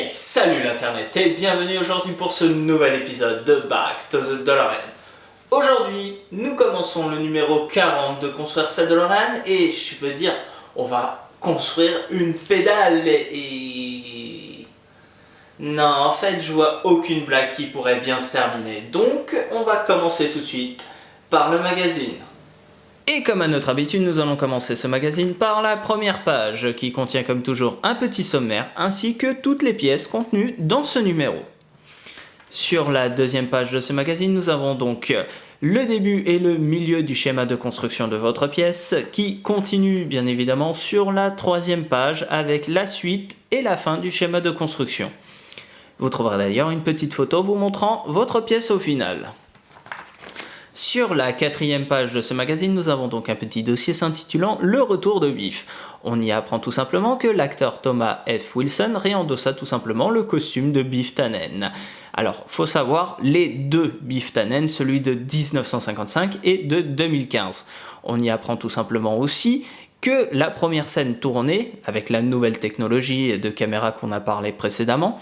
Hey, salut l'internet et bienvenue aujourd'hui pour ce nouvel épisode de Back to the DeLorean. Aujourd'hui, nous commençons le numéro 40 de construire cette DeLorean et je veux dire, on va construire une pédale et... Non, en fait, je vois aucune blague qui pourrait bien se terminer. Donc, on va commencer tout de suite par le magazine. Et comme à notre habitude, nous allons commencer ce magazine par la première page qui contient comme toujours un petit sommaire ainsi que toutes les pièces contenues dans ce numéro. Sur la deuxième page de ce magazine, nous avons donc le début et le milieu du schéma de construction de votre pièce qui continue bien évidemment sur la troisième page avec la suite et la fin du schéma de construction. Vous trouverez d'ailleurs une petite photo vous montrant votre pièce au final. Sur la quatrième page de ce magazine, nous avons donc un petit dossier s'intitulant « Le retour de Biff ». On y apprend tout simplement que l'acteur Thomas F. Wilson réendossa tout simplement le costume de Biff Tannen. Alors, faut savoir, les deux Biff Tannen, celui de 1955 et de 2015. On y apprend tout simplement aussi que la première scène tournée, avec la nouvelle technologie de caméra qu'on a parlé précédemment,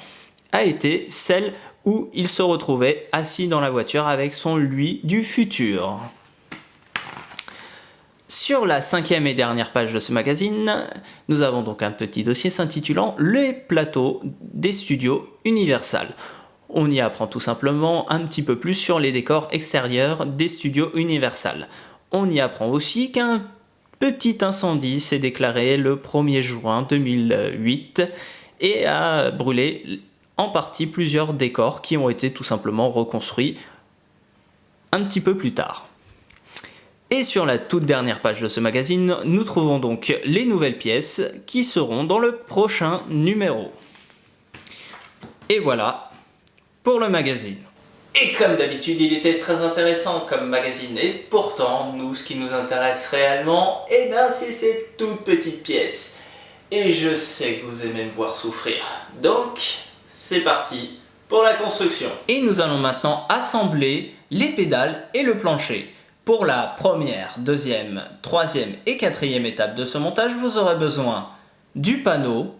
a été celle où il se retrouvait assis dans la voiture avec son lui du futur. Sur la cinquième et dernière page de ce magazine, nous avons donc un petit dossier s'intitulant « Les plateaux des studios Universal ». On y apprend tout simplement un petit peu plus sur les décors extérieurs des studios Universal. On y apprend aussi qu'un petit incendie s'est déclaré le 1er juin 2008 et a brûlé en partie plusieurs décors qui ont été tout simplement reconstruits un petit peu plus tard. Et sur la toute dernière page de ce magazine, nous trouvons donc les nouvelles pièces qui seront dans le prochain numéro. Et voilà pour le magazine. Et comme d'habitude, il était très intéressant comme magazine, et pourtant, nous, ce qui nous intéresse réellement, c'est ces toutes petites pièces. Et je sais que vous aimez me voir souffrir. Donc, c'est parti pour la construction. Et nous allons maintenant assembler les pédales et le plancher. Pour la première, deuxième, troisième et quatrième étape de ce montage, vous aurez besoin du panneau,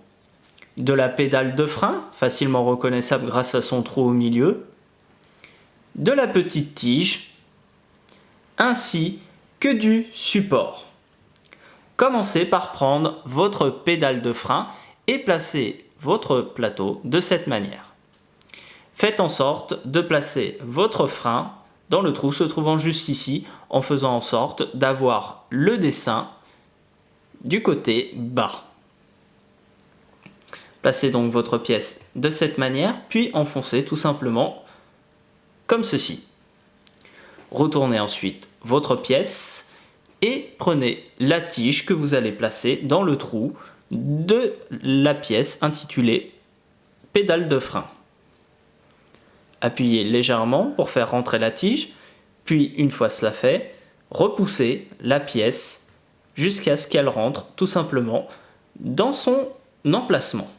de la pédale de frein, facilement reconnaissable grâce à son trou au milieu, de la petite tige, ainsi que du support. Commencez par prendre votre pédale de frein et placez votre plateau de cette manière. Faites en sorte de placer votre frein dans le trou se trouvant juste ici, en faisant en sorte d'avoir le dessin du côté bas. Placez donc votre pièce de cette manière, puis enfoncez tout simplement comme ceci. Retournez ensuite votre pièce et prenez la tige que vous allez placer dans le trou de la pièce intitulée pédale de frein. Appuyez légèrement pour faire rentrer la tige, puis une fois cela fait, repoussez la pièce jusqu'à ce qu'elle rentre tout simplement dans son emplacement.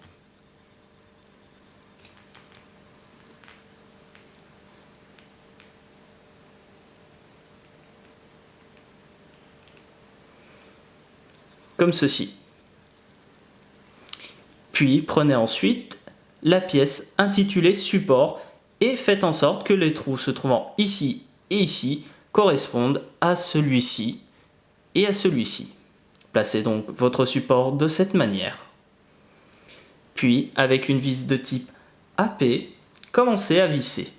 Comme ceci. Puis prenez ensuite la pièce intitulée support et faites en sorte que les trous se trouvant ici et ici correspondent à celui-ci et à celui-ci. Placez donc votre support de cette manière. Puis avec une vis de type AP, commencez à visser.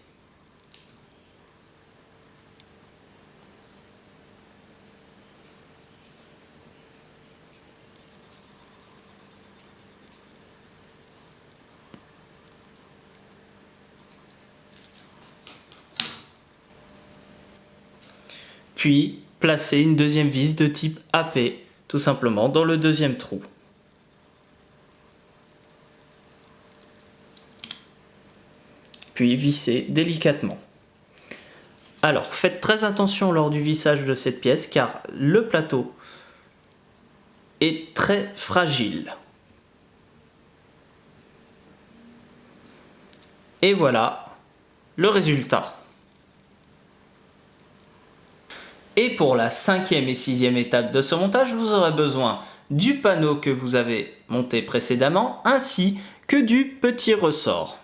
Puis, placez une deuxième vis de type AP, tout simplement dans le deuxième trou. Puis, vissez délicatement. Alors, faites très attention lors du vissage de cette pièce, car le plateau est très fragile. Et voilà le résultat. Et pour la cinquième et sixième étape de ce montage, vous aurez besoin du panneau que vous avez monté précédemment, ainsi que du petit ressort.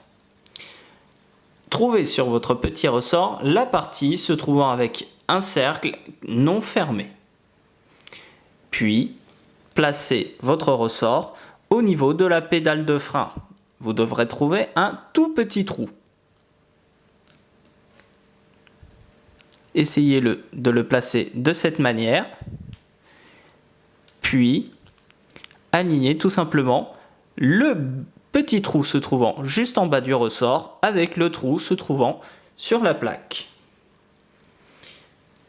Trouvez sur votre petit ressort la partie se trouvant avec un cercle non fermé. Puis, placez votre ressort au niveau de la pédale de frein. Vous devrez trouver un tout petit trou. Essayez de le placer de cette manière. Puis, alignez tout simplement le petit trou se trouvant juste en bas du ressort avec le trou se trouvant sur la plaque.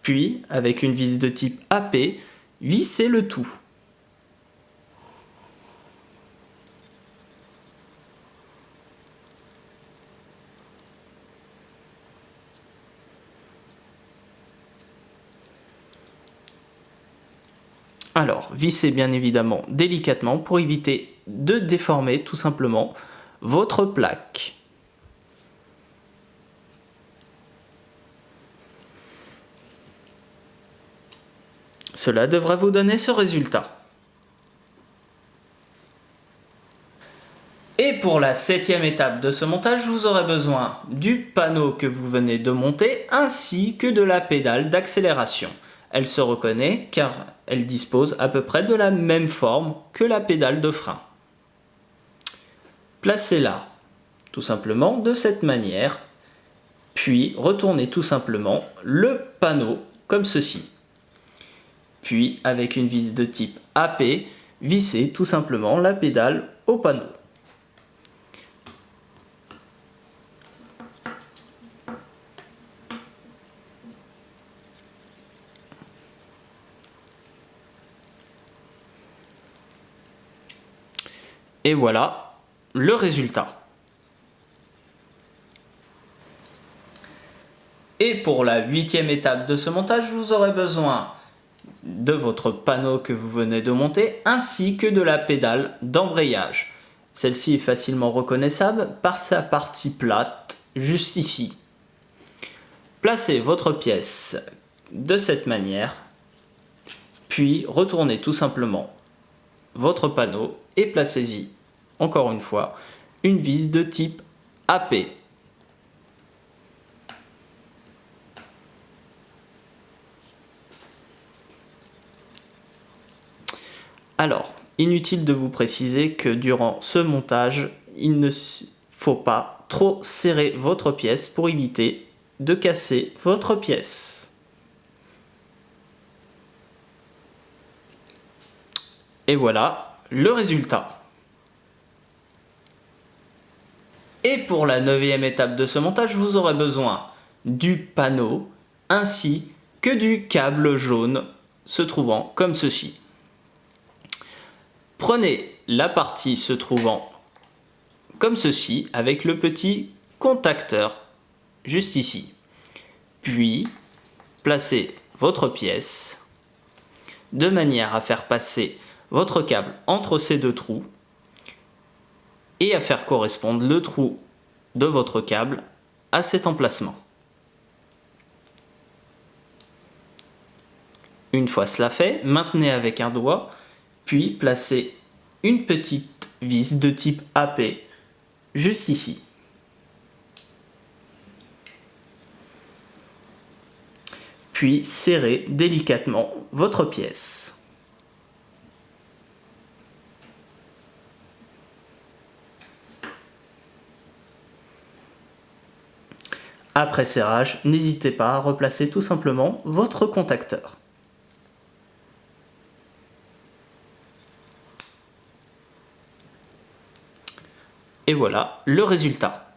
Puis, avec une vis de type AP, vissez le tout. Alors, vissez bien évidemment délicatement pour éviter de déformer tout simplement votre plaque. Cela devrait vous donner ce résultat. Et pour la 7e étape de ce montage, vous aurez besoin du panneau que vous venez de monter ainsi que de la pédale d'accélération. Elle se reconnaît car elle dispose à peu près de la même forme que la pédale de frein. Placez-la tout simplement de cette manière, puis retournez tout simplement le panneau comme ceci. Puis avec une vis de type AP, vissez tout simplement la pédale au panneau. Et voilà le résultat. Et pour la 8e étape de ce montage, vous aurez besoin de votre panneau que vous venez de monter ainsi que de la pédale d'embrayage. Celle-ci est facilement reconnaissable par sa partie plate juste ici. Placez votre pièce de cette manière, puis retournez tout simplement votre panneau et placez-y, encore une fois, une vis de type AP. Alors, inutile de vous préciser que durant ce montage, il ne faut pas trop serrer votre pièce pour éviter de casser votre pièce. Et voilà le résultat. Et pour la 9e étape de ce montage, vous aurez besoin du panneau ainsi que du câble jaune se trouvant comme ceci. Prenez la partie se trouvant comme ceci avec le petit contacteur juste ici. Puis placez votre pièce de manière à faire passer votre câble entre ces deux trous et à faire correspondre le trou de votre câble à cet emplacement. Une fois cela fait, maintenez avec un doigt, puis placez une petite vis de type AP juste ici. Puis serrez délicatement votre pièce. Après serrage, n'hésitez pas à replacer tout simplement votre contacteur. Et voilà le résultat.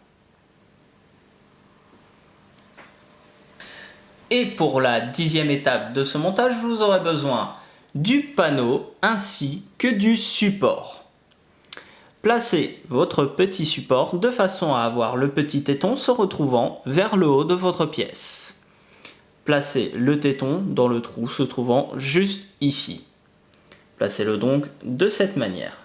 Et pour la 10e étape de ce montage, vous aurez besoin du panneau ainsi que du support. Placez votre petit support de façon à avoir le petit téton se retrouvant vers le haut de votre pièce. Placez le téton dans le trou se trouvant juste ici. Placez-le donc de cette manière.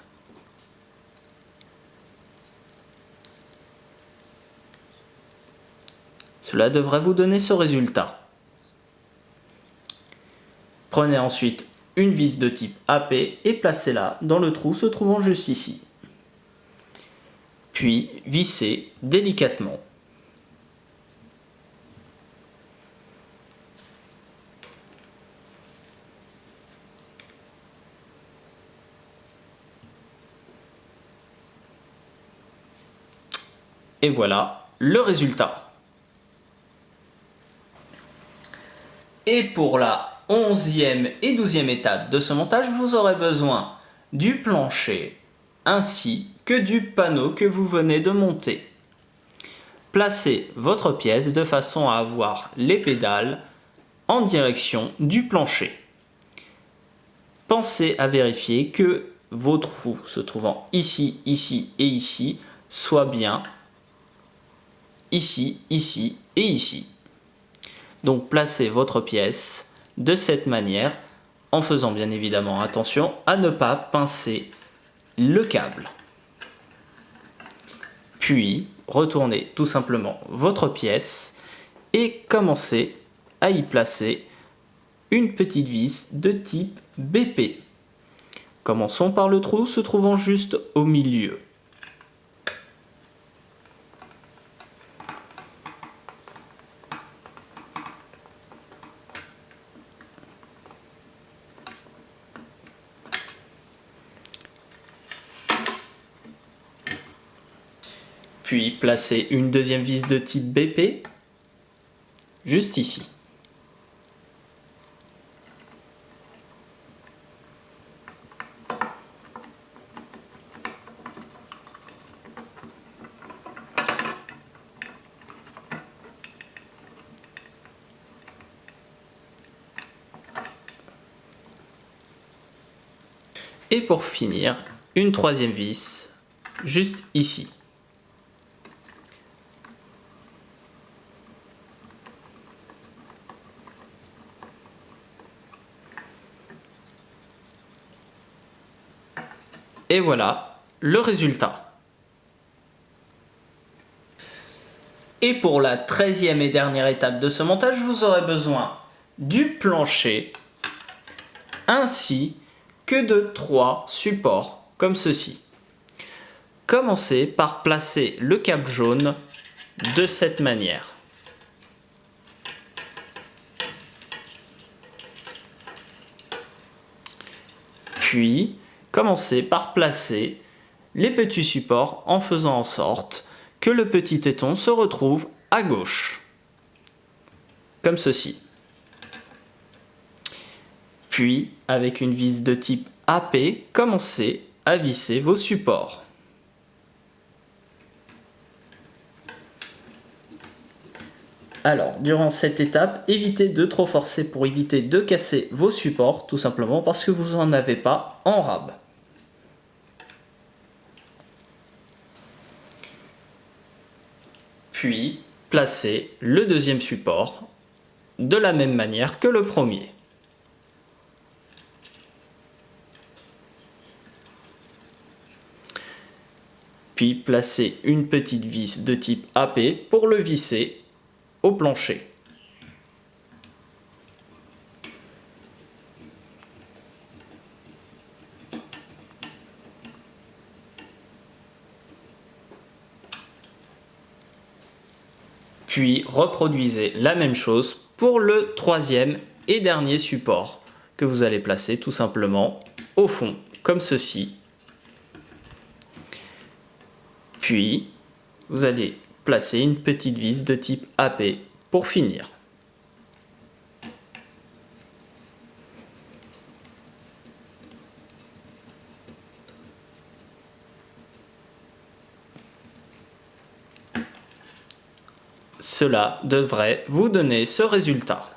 Cela devrait vous donner ce résultat. Prenez ensuite une vis de type AP et placez-la dans le trou se trouvant juste ici. puis vissez délicatement. Et voilà le résultat. Et pour la 11e et 12e étape de ce montage, vous aurez besoin du plancher ainsi que du panneau que vous venez de monter. Placez votre pièce de façon à avoir les pédales en direction du plancher. Pensez à vérifier que vos trous se trouvant ici, ici et ici soient bien ici, ici et ici. Donc placez votre pièce de cette manière en faisant bien évidemment attention à ne pas pincer le câble. Puis retournez tout simplement votre pièce et commencez à y placer une petite vis de type BP. Commençons par le trou se trouvant juste au milieu. Puis placez une deuxième vis de type BP juste ici. Et pour finir, une troisième vis juste ici. Et voilà le résultat. Et pour la 13e et dernière étape de ce montage, vous aurez besoin du plancher ainsi que de 3 supports comme ceci. Commencez par placer le câble jaune de cette manière. Puis, commencez par placer les petits supports en faisant en sorte que le petit téton se retrouve à gauche, comme ceci. Puis, avec une vis de type AP, commencez à visser vos supports. Alors, durant cette étape, évitez de trop forcer pour éviter de casser vos supports, tout simplement parce que vous n'en avez pas en rab. Puis, placez le deuxième support de la même manière que le premier. Puis, placez une petite vis de type AP pour le visser au plancher. Puis reproduisez la même chose pour le troisième et dernier support que vous allez placer tout simplement au fond, comme ceci. Puis vous allez placer une petite vis de type AP pour finir. Cela devrait vous donner ce résultat.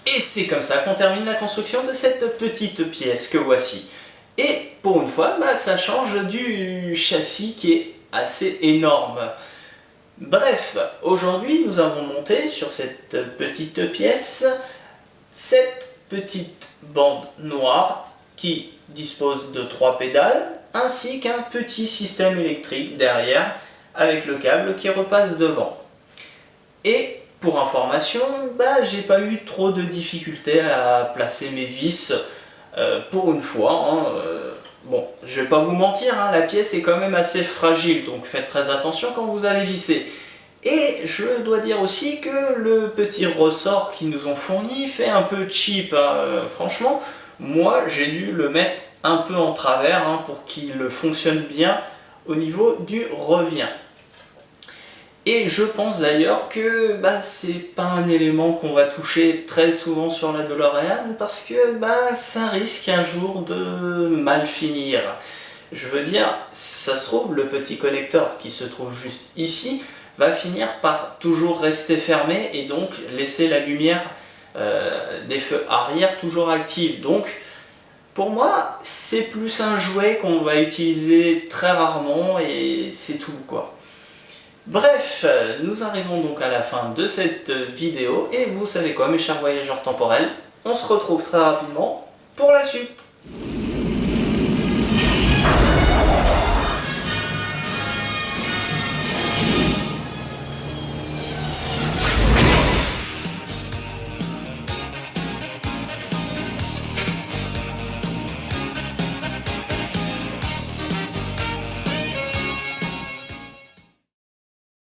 Et c'est comme ça qu'on termine la construction de cette petite pièce que voici. Et pour une fois, ça change du châssis qui est assez énorme. Bref, aujourd'hui nous avons monté sur cette petite pièce cette petite bande noire qui dispose de 3 pédales ainsi qu'un petit système électrique derrière avec le câble qui repasse devant. Et pour information, j'ai pas eu trop de difficultés à placer mes vis pour une fois. Bon, je vais pas vous mentir, hein, la pièce est quand même assez fragile, donc faites très attention quand vous allez visser. Et je dois dire aussi que le petit ressort qu'ils nous ont fourni fait un peu cheap, hein. Franchement, moi j'ai dû le mettre un peu en travers, hein, pour qu'il fonctionne bien au niveau du revient. Et je pense d'ailleurs que c'est pas un élément qu'on va toucher très souvent sur la DeLorean parce que ça risque un jour de mal finir. Je veux dire, ça se trouve, le petit connecteur qui se trouve juste ici va finir par toujours rester fermé et donc laisser la lumière des feux arrière toujours active. Donc pour moi, c'est plus un jouet qu'on va utiliser très rarement et c'est tout quoi. Bref, nous arrivons donc à la fin de cette vidéo et vous savez quoi mes chers voyageurs temporels, on se retrouve très rapidement pour la suite.